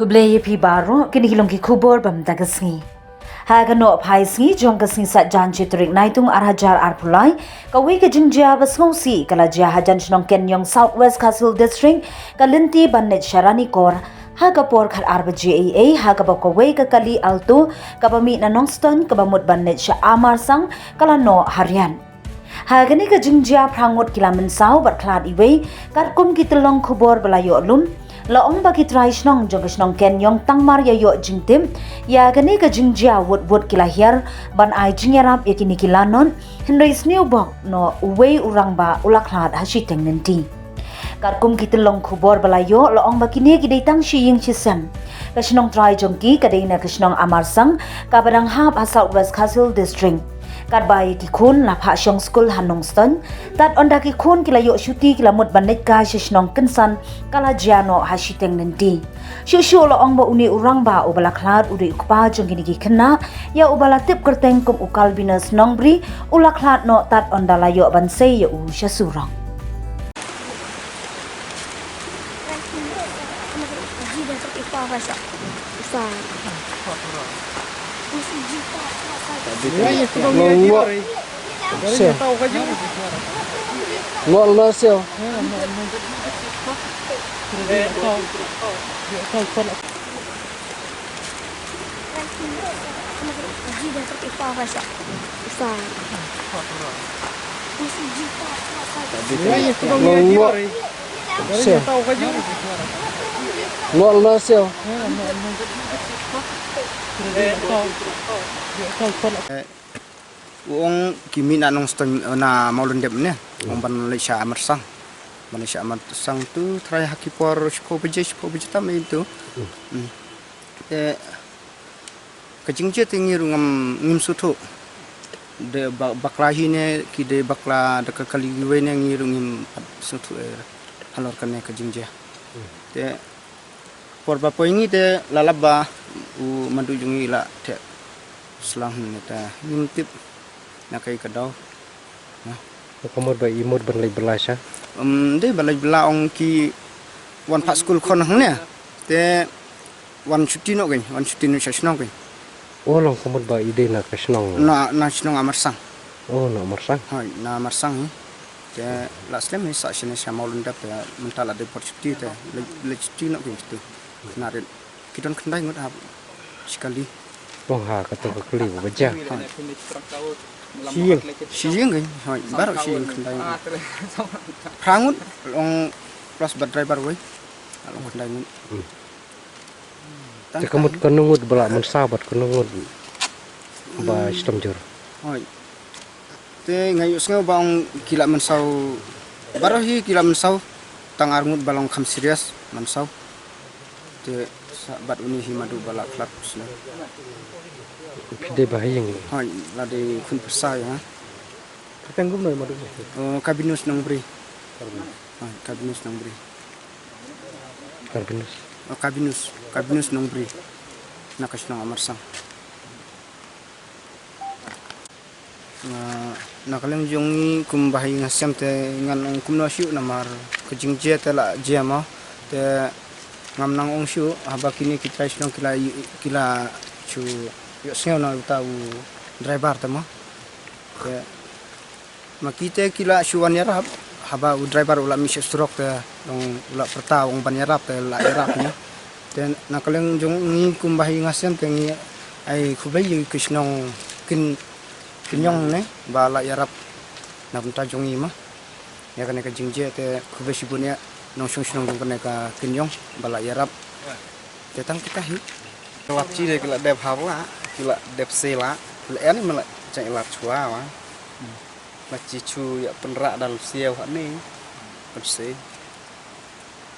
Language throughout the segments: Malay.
Hublay pi baro kini hilong ki kubor bam dagasngi. Hagano phai sngi jong kasngi sa jan chitrik naitung arhajar arpulai kawi ke jingjia basngsi kala jia hajan shnong kenyong Southwest Castle District kalinti bannet sharani kor hagapor khal arbaji a hagaba kawi ka kali altu kabami na nongston kabamut bannet sha amar sang kala no harian. Hagani ka jingjia prangot kilamen saw barklad iwe katkum kitlong kubor balayo lum laong bagi trai snong jong snong kenyong tangmar ya yo jingtim ya gani ka jingjia wot kilahir ban ai jingyarap yakini kilanon henry snew bok no uwe urang ba ulakhlad hasiteng nenti karkum kitlong khubor balayo laong bakini gidei tang shiying chisam kasnong trai jongki kadena kasnong amarsang kabadang hab a Southwest Castle District Karbai ki khun la pha shong school Hanungston tat onda ki khun kilayo shuti kilamut banet ka shishnong kensan kala jiano hashiteng nenti shushu lo ong ba uni urang ba ubala khlad uri ukpa jongini ki khna ya ubala tip kerteng kum ukal binas nongbri ula khlad no tat onda layo bansei ya u shasurang Ngol na siya. Ngol na siya. Uang kimi nak nongstong na maulun dep ne, uang ban Malaysia Malaysia tu try haki por shpo beje tam itu. Kecing je tinggi rungam ngim sutu. De baklahi ne ki de bakla de kali giwe ne ngirung ngim sutu halor kan ne kecing je. De por bapo ini de lalaba u mandu jungi la te selang ne ta ngintip nakai kadau Kamu dah imut berlai belas ya? Dia balai bela ong ki one part school kon hang ne te one cuti no sesnong gin Oh, long kamu dah ide nak kesenang? na sesnong amarsang Oh, nak marsang? hai na amarsang te last time sa sini sama lundap te mental ada cuti te le cuti no gin tu narin kita kendai ngut sekali Long ha kata kekeli baca. Siyeng gin hai baru siyeng kendai prangut long plus bad driver we long kendai ngut Kamu kenungut belak mensabat kenungut ba stomjur. Hoi. Te ngayu sngau bang kila mensau baru hi kila mensau tang arngut balong kham serius mensau. Te sabat uni hi madu balak klak sna. Pide bahayang. Hoi lade kun persai ha. Ketenggung noi madu. Kabinus nang bri. Hoi kabinus nang bri. Karbinus. Kabinus nang bri. Nakas nang amarsang. Nakaleng jongi kum bahay ngasem te ngan ong kum no shu namar kejing je te la je ma te ngam nang ong shu haba kini kita isnong kila chu yo seo na tau driver te ma te makite kila shu wan yarap haba u driver ula mi strok te ong ula perta ong ban yarap te la yarap nya te nakaleng jongi kum bahay ngasem te ngi ai khubay yu kisnong kinyong ne bala yarap na punta jongi ma ya kan ka jingje te kubeshi punya nong shong dong kan ka kinyong bala yarap te tang kita hi Lapci dia kila dep hawa kila dep sela le ani mala cai lat chua wa lapci chu ya penrak dal siau ni perse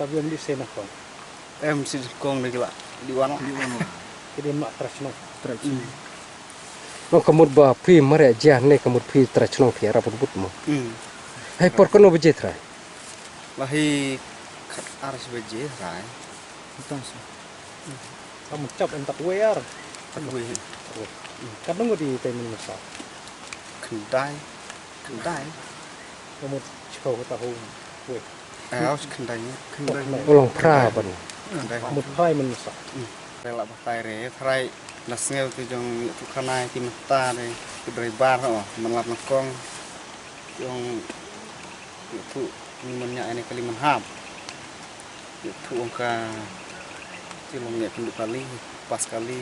Tapi yang di sana kau. si kong dia kila di wana Kede mak terasno. No kamu ba pi mare jah ne kamu pi terasno pi arap put mo. Hai por kono beje tra. lahi aras beje rai Entonces Kamu cap entak wear. aduh Kadang go di temen masa. kendai Kamu cakap tahu we. harus kendainya Ulang pra ban. đây một hai mình sợ đây là tay rễ thay là nghèo từ trong tụ khăn này thì mình ta đây từ đời ba rồi mình làm con trong thụ mình nhảy này cái mình hàm thụ ông ca thì lòng nhẹ cũng được kali pas kali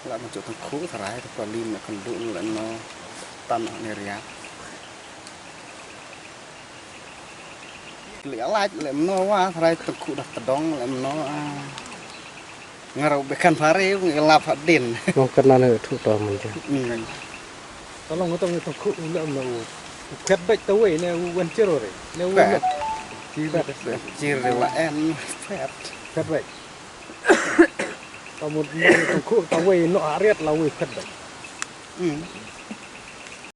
lại một chỗ thằng khú thằng rái thằng kali mà còn đụng lại nó tan ở này riết lẽ lại lại nó quá thằng rái thằng khú đặt tờ đong lại nó ngarau bekan pare ngelap hadin nó cần là nó thu tầm mình chứ Tao lòng nó tông khụ lợm nó phép bệnh tao ấy nè quên chưa rồi nếu phép chỉ là em phép phép bệnh tao một khụ tao ấy nó riết là phép bệnh